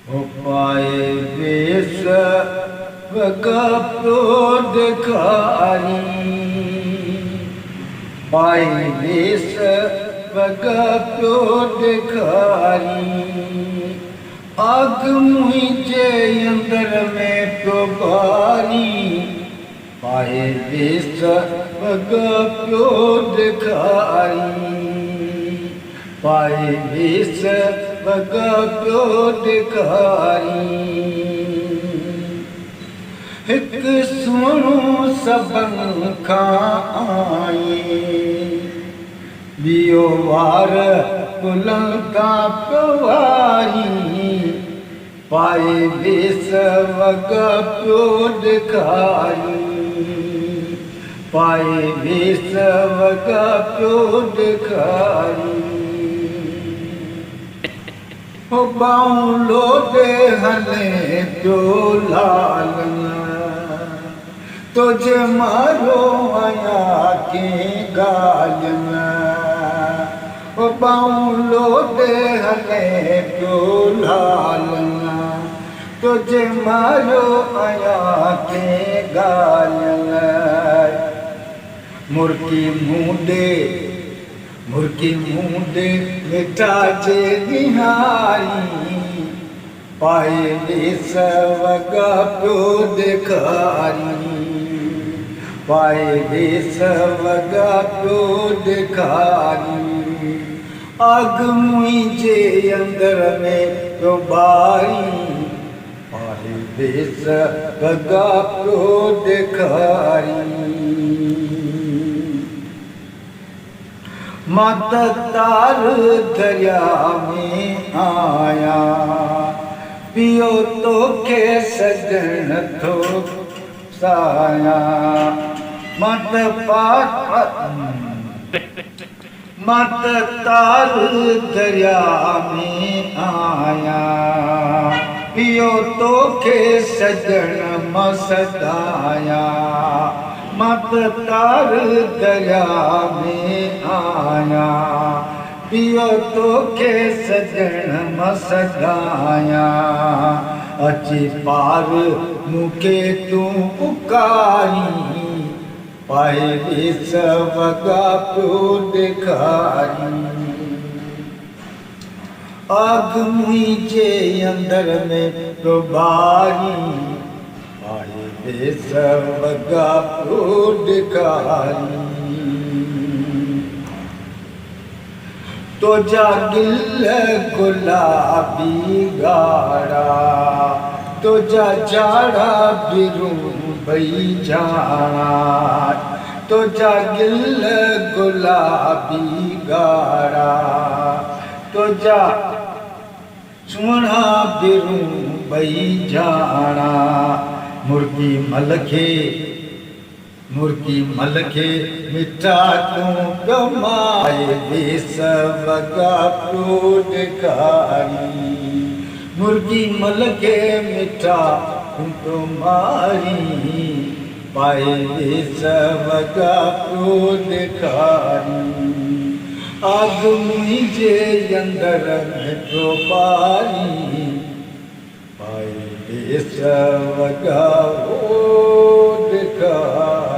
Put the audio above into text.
पाए वेश वगप्रो दिखारी पाए वेश वगप्रो दिखारी आग मुझे अंदर में प्रभारी पाए वेश वगप्रो दिखारी पाए वेश वगप्रो दिखारी एक सुनो सबन खां आए बियो वार पुलंका पवारी पाए वेश वगप्रो दिखारी पाए वेश वगप्रो दिखारी बाउलो दे हले प्यो लालना तुझे मारो आया के गालना बाउलो दे हले प्यो लालना तुझे मारो आया के गालना मुर्की मुंडे मिठा जे निहारी पाए वेश वगप्रो दिखारी पाए वेश वगप्रो दिखारी आग मुझे अंदर में तो बारी पाए वेश वगप्रो दिखारी मत तार दरिया में आया पियो तो के सजन थो साया मत तार दरिया में आया पियो तो के सजन मसदाया मत तार दरिया में आया पियो तो के सजन मसदाया अची पार मुके तू पुकारी पाए वेश वगप्रो दिखारी आग मुझे अंदर में तो बारी पाए वेश वगप्रो दिखारी तो जा गिल गुलाबी गाड़ा तो जा जाड़ा बिरू भई जाना तो जा गिल गुलाबी गाड़ा तो जा सुना बिरू भई जाना मुर्गी मलखे मिठा तू गमाए वेश वगप्रो दिखारी मुर्गी मलखे मिठा तू मारी पाए वेश वगप्रो दिखारी आग मुझे अंदर में तो पारी पाए वेश वगप्रो दिखारी।